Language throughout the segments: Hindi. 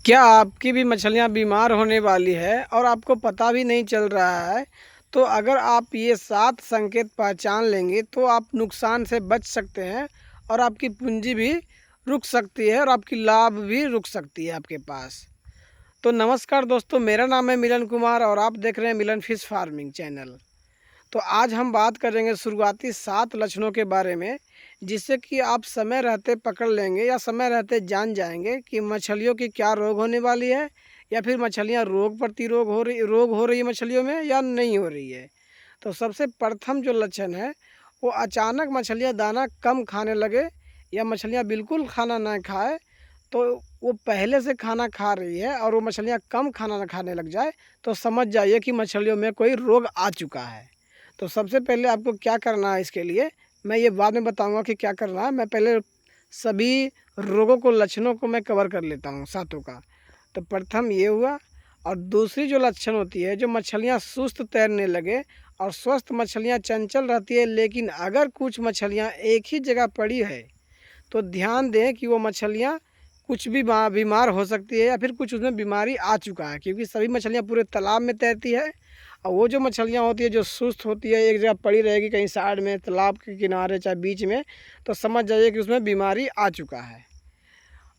क्या आपकी भी मछलियाँ बीमार होने वाली है और आपको पता भी नहीं चल रहा है? तो अगर आप ये 7 संकेत पहचान लेंगे तो आप नुकसान से बच सकते हैं और आपकी पूंजी भी रुक सकती है और आपकी लाभ भी रुक सकती है आपके पास। तो नमस्कार दोस्तों, मेरा नाम है मिलन कुमार और आप देख रहे हैं मिलन फिश फार्मिंग चैनल। तो आज हम बात करेंगे शुरुआती 7 लक्षणों के बारे में, जिससे कि आप समय रहते पकड़ लेंगे या समय रहते जान जाएंगे कि मछलियों की क्या रोग होने वाली है या फिर मछलियां रोग हो रही है मछलियों में या नहीं हो रही है। तो सबसे प्रथम जो लक्षण है वो अचानक मछलियां दाना कम खाने लगे या मछलियां बिल्कुल खाना ना खाए। तो वो पहले से खाना खा रही है और वो मछलियां कम खाना ना खाने लग जाए तो समझ जाइए कि मछलियों में कोई रोग आ चुका है। तो सबसे पहले आपको क्या करना है, इसके लिए मैं ये बाद में बताऊंगा कि क्या करना है। मैं पहले सभी रोगों को लक्षणों को मैं कवर कर लेता हूँ सातों का। तो प्रथम ये हुआ। और दूसरी जो लक्षण होती है, जो मछलियाँ सुस्त तैरने लगे और स्वस्थ मछलियाँ चंचल रहती है, लेकिन अगर कुछ मछलियाँ एक ही जगह पड़ी है तो ध्यान दें कि वो मछलियाँ कुछ भी बीमार हो सकती है या फिर कुछ उसमें बीमारी आ चुका है, क्योंकि सभी मछलियाँ पूरे तालाब में तैरती है। और वो जो मछलियाँ होती है जो सुस्त होती है, एक जगह पड़ी रहेगी कहीं साइड में, तालाब के किनारे चाहे बीच में, तो समझ जाइए कि उसमें बीमारी आ चुका है।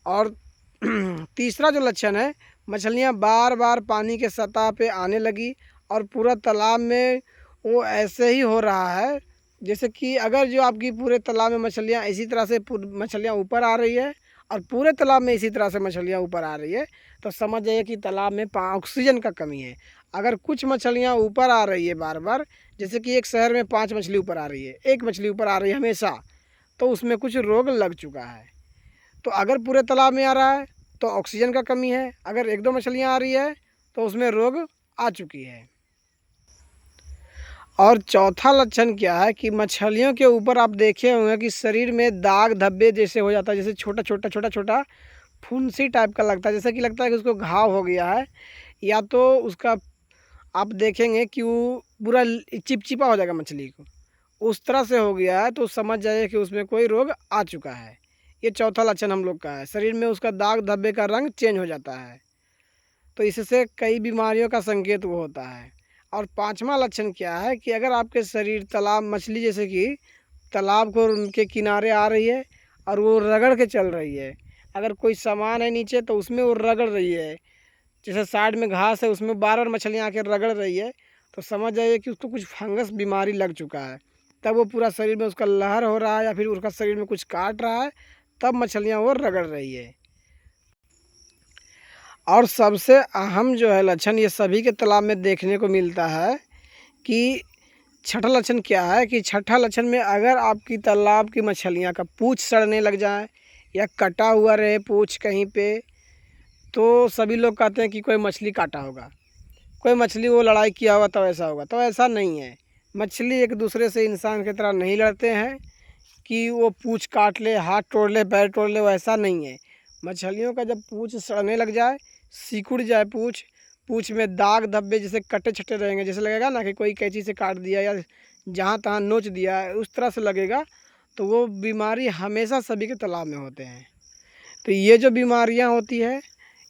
और तीसरा जो लक्षण है, मछलियाँ बार बार पानी के सतह पे आने लगी और पूरा तालाब में वो ऐसे ही हो रहा है जैसे कि अगर जो आपकी पूरे तालाब में मछलियाँ इसी तरह से मछलियाँ ऊपर आ रही है और पूरे तालाब में इसी तरह से मछलियाँ ऊपर आ रही है, तो समझ जाइए कि तालाब में ऑक्सीजन का कमी है। अगर कुछ मछलियाँ ऊपर आ रही है बार बार, जैसे कि एक शहर में 5 मछली ऊपर आ रही है, एक मछली ऊपर आ रही है हमेशा, तो उसमें कुछ रोग लग चुका है। तो अगर पूरे तालाब में आ रहा है तो ऑक्सीजन का कमी है, अगर एक दो मछलियाँ आ रही है तो उसमें रोग आ चुकी है। और चौथा लक्षण क्या है कि मछलियों के ऊपर आप देखे होंगे कि शरीर में दाग धब्बे जैसे हो जाता है, जैसे छोटा छोटा फुंसी टाइप का लगता है, जैसे कि लगता है कि उसको घाव हो गया है, या तो उसका आप देखेंगे कि वो पूरा चिपचिपा हो जाएगा मछली को, उस तरह से हो गया है, तो समझ जाइए कि उसमें कोई रोग आ चुका है। ये चौथा लक्षण हम लोग का है, शरीर में उसका दाग धब्बे का रंग चेंज हो जाता है, तो इससे कई बीमारियों का संकेत वो होता है। और पांचवा लक्षण क्या है कि अगर आपके शरीर तालाब मछली जैसे कि तालाब को उनके किनारे आ रही है और वो रगड़ के चल रही है, अगर कोई सामान है नीचे तो उसमें वो रगड़ रही है, जैसे साइड में घास है उसमें बार बार मछलियाँ आके रगड़ रही है, तो समझ जाइए कि उसको कुछ फंगस बीमारी लग चुका है। तब वो पूरा शरीर में उसका लहर हो रहा है या फिर उसका शरीर में कुछ काट रहा है, तब मछलियाँ वो रगड़ रही है। और सबसे अहम जो है लक्षण, ये सभी के तालाब में देखने को मिलता है कि छठा लक्षण क्या है कि छठा लक्षण में अगर आपकी तालाब की मछलियाँ का पूँछ सड़ने लग जाए या कटा हुआ रहे पूँछ कहीं पे, तो सभी लोग कहते हैं कि कोई मछली काटा होगा, कोई मछली वो लड़ाई किया होगा तो ऐसा होगा। तो ऐसा नहीं है, मछली एक दूसरे से इंसान की तरह नहीं लड़ते हैं कि वो पूँछ काट ले, हाथ तोड़ ले, पैर तोड़ ले, वैसा नहीं है। मछलियों का जब पूँछ सड़ने लग जाए, सिकुड़ जाए पूँछ, पूँछ में दाग धब्बे जैसे कटे छटे रहेंगे, जैसे लगेगा ना कि कोई कैंची से काट दिया या जहाँ तहाँ नोच दिया है, उस तरह से लगेगा, तो वो बीमारी हमेशा सभी के तालाब में होते हैं। तो ये जो बीमारियाँ होती है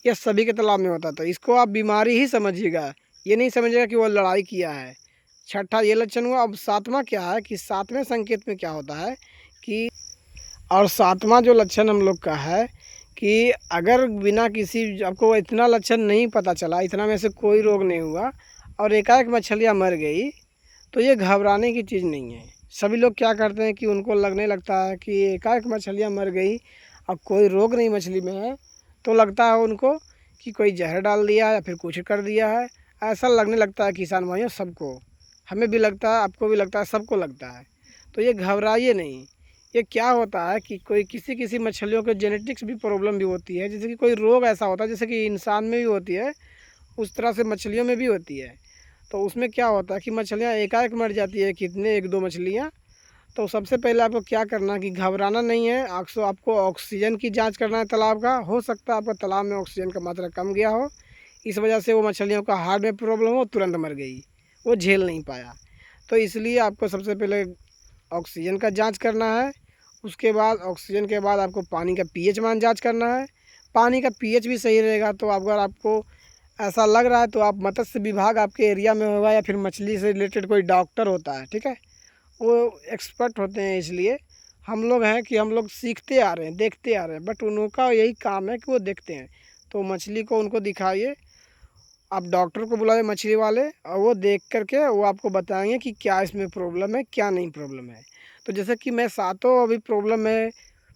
ये सभी के तालाब में होता है, तो इसको आप बीमारी ही समझिएगा, ये नहीं समझिएगा कि वो लड़ाई किया है। छठा ये लक्षण हुआ। अब सातवां क्या है कि सातवें संकेत में क्या होता है कि, और सातवां जो लक्षण हम लोग का है कि अगर बिना किसी, आपको इतना लक्षण नहीं पता चला, इतना में से कोई रोग नहीं हुआ और एकाएक मछलियाँ मर गई, तो ये घबराने की चीज़ नहीं है। सभी लोग क्या करते हैं कि उनको लगने लगता है कि एकाएक मछलियाँ मर गई और कोई रोग नहीं मछली में है, तो लगता है उनको कि कोई जहर डाल दिया है या फिर कुछ कर दिया है, ऐसा लगने लगता है किसान भाइयों सबको। हमें भी लगता है, आपको भी लगता है, सबको लगता है। तो ये घबराइए नहीं। ये क्या होता है कि कोई किसी किसी मछलियों के जेनेटिक्स भी प्रॉब्लम भी होती है, जैसे कि कोई रोग ऐसा होता है जैसे कि इंसान में भी होती है, उस तरह से मछलियों में भी होती है। तो उसमें क्या होता है कि मछलियाँ एकाएक मर जाती है, कितने एक दो मछलियाँ। तो सबसे पहले आपको क्या करना है कि घबराना नहीं है, आपको ऑक्सीजन की जांच करना है तालाब का। हो सकता है आपका तालाब में ऑक्सीजन का मात्रा कम गया हो, इस वजह से वो मछलियों का हार्ट में प्रॉब्लम हो, तुरंत मर गई, वो झेल नहीं पाया। तो इसलिए आपको सबसे पहले ऑक्सीजन का जांच करना है। उसके बाद ऑक्सीजन के बाद आपको पानी का पीएच मान जांच करना है। पानी का पीएच भी सही रहेगा। तो अगर आपको ऐसा लग रहा है तो आप मत्स्य विभाग आपके एरिया में होगा या फिर मछली से रिलेटेड कोई डॉक्टर होता है, ठीक है, वो एक्सपर्ट होते हैं। इसलिए हम लोग हैं कि हम लोग सीखते आ रहे हैं, देखते आ रहे हैं, बट उनका यही काम है कि वो देखते हैं। तो मछली को उनको दिखाइए, आप डॉक्टर को बुलाए मछली वाले, और वो देख करके वो आपको बताएंगे कि क्या इसमें प्रॉब्लम है, क्या नहीं प्रॉब्लम है। तो जैसे कि मैं सातों अभी प्रॉब्लम में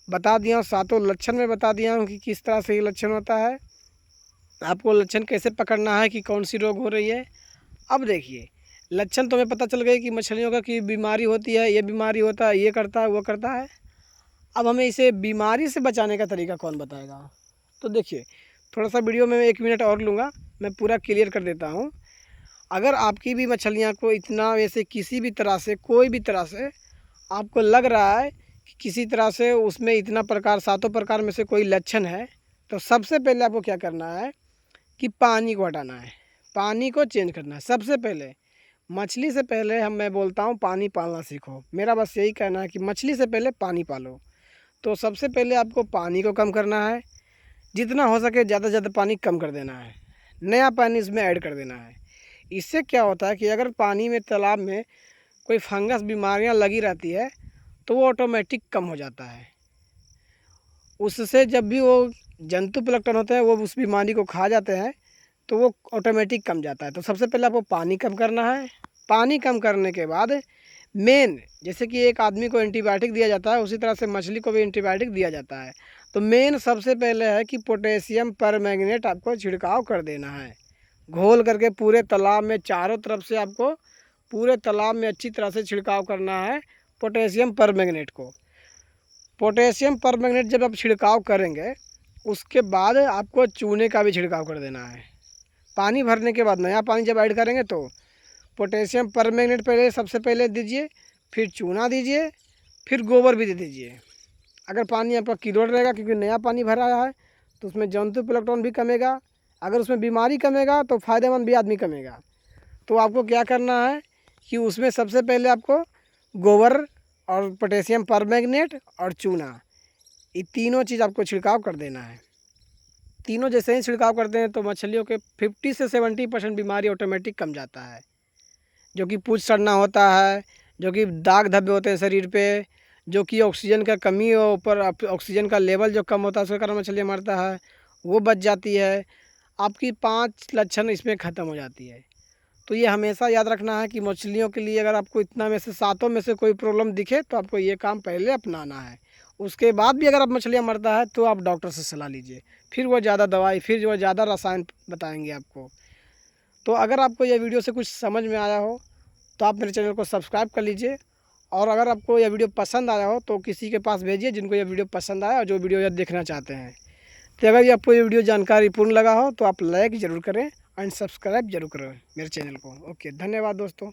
बता दिया हूँ, सातों लक्षण में बता दिया हूँ कि किस तरह से ये लक्षण होता है, आपको लक्षण कैसे पकड़ना है कि कौन सी रोग हो रही है। अब देखिए, लक्षण तो हमें पता चल गए कि मछलियों का कि बीमारी होती है, ये बीमारी होता है, ये करता है, वो करता है। अब हमें इसे बीमारी से बचाने का तरीका कौन बताएगा। तो देखिए, थोड़ा सा वीडियो में 1 मिनट और लूँगा, मैं पूरा क्लियर कर देता हूँ। अगर आपकी भी मछलियाँ को इतना वैसे किसी भी तरह से, कोई भी तरह से आपको लग रहा है कि किसी तरह से उसमें इतना प्रकार, सातों प्रकार में से कोई लक्षण है, तो सबसे पहले आपको क्या करना है कि पानी को हटाना है, पानी को चेंज करना है। सबसे पहले मछली से पहले मैं बोलता हूँ पानी पालना सीखो। मेरा बस यही कहना है कि मछली से पहले पानी पालो। तो सबसे पहले आपको पानी को कम करना है, जितना हो सके ज़्यादा से ज़्यादा पानी कम कर देना है, नया पानी इसमें ऐड कर देना है। इससे क्या होता है कि अगर पानी में, तालाब में कोई फंगस बीमारियां लगी रहती है तो वो ऑटोमेटिक कम हो जाता है। उससे जब भी वो जंतु प्लैंकटन होते हैं वो उस बीमारी को खा जाते हैं तो वो ऑटोमेटिक कम जाता है। तो सबसे पहले आपको पानी कम करना है। पानी कम करने के बाद मेन, जैसे कि एक आदमी को एंटीबायोटिक दिया जाता है, उसी तरह से मछली को भी एंटीबायोटिक दिया जाता है। तो मेन सबसे पहले है कि पोटेशियम परमैंगनेट आपको छिड़काव कर देना है, घोल करके पूरे तालाब में चारों तरफ से आपको पूरे तालाब में अच्छी तरह से छिड़काव करना है पोटेशियम परमैंगनेट को। पोटेशियम परमैंगनेट जब आप छिड़काव करेंगे उसके बाद आपको चूने का भी छिड़काव कर देना है। पानी भरने के बाद नया पानी जब ऐड करेंगे तो पोटेशियम परमैंगनेट पहले, सबसे पहले दीजिए, फिर चूना दीजिए, फिर गोबर भी दे दीजिए। अगर पानी आपका क्लियर रहेगा, क्योंकि नया पानी भरा है तो उसमें जंतु प्लैंकटन भी कमेगा, अगर उसमें बीमारी कमेगा तो फ़ायदेमंद भी आदमी कमेगा। तो आपको क्या करना है कि उसमें सबसे पहले आपको गोबर और पोटेशियम परमैंगनेट और चूना, ये तीनों चीज़ आपको छिड़काव कर देना है। तीनों जैसे ही छिड़काव करते हैं तो मछलियों के 50 से 70% बीमारी ऑटोमेटिक कम जाता है। जो कि पूँछ सड़ना होता है, जो कि दाग धब्बे होते हैं शरीर पे, जो कि ऑक्सीजन का कमी हो, ऊपर ऑक्सीजन का लेवल जो कम होता है उसके कारण मछलियाँ मरता है, वो बच जाती है। आपकी 5 लक्षण इसमें ख़त्म हो जाती है। तो ये हमेशा याद रखना है कि मछलियों के लिए अगर आपको इतना में से, सातों में से कोई प्रॉब्लम दिखे तो आपको ये काम पहले अपनाना है। उसके बाद भी अगर आप मछलियाँ मरता है तो आप डॉक्टर से सलाह लीजिए, फिर वो ज़्यादा दवाई, फिर वो ज़्यादा रसायन बताएंगे आपको। तो अगर आपको ये वीडियो से कुछ समझ में आया हो तो आप मेरे चैनल को सब्सक्राइब कर लीजिए, और अगर आपको यह वीडियो पसंद आया हो तो किसी के पास भेजिए जिनको ये वीडियो पसंद आया और जो वीडियो यह देखना चाहते हैं। तो अगर ये आपको ये वीडियो जानकारी पूर्ण लगा हो तो आप लाइक ज़रूर करें एंड सब्सक्राइब जरूर करें मेरे चैनल को। ओके, धन्यवाद दोस्तों।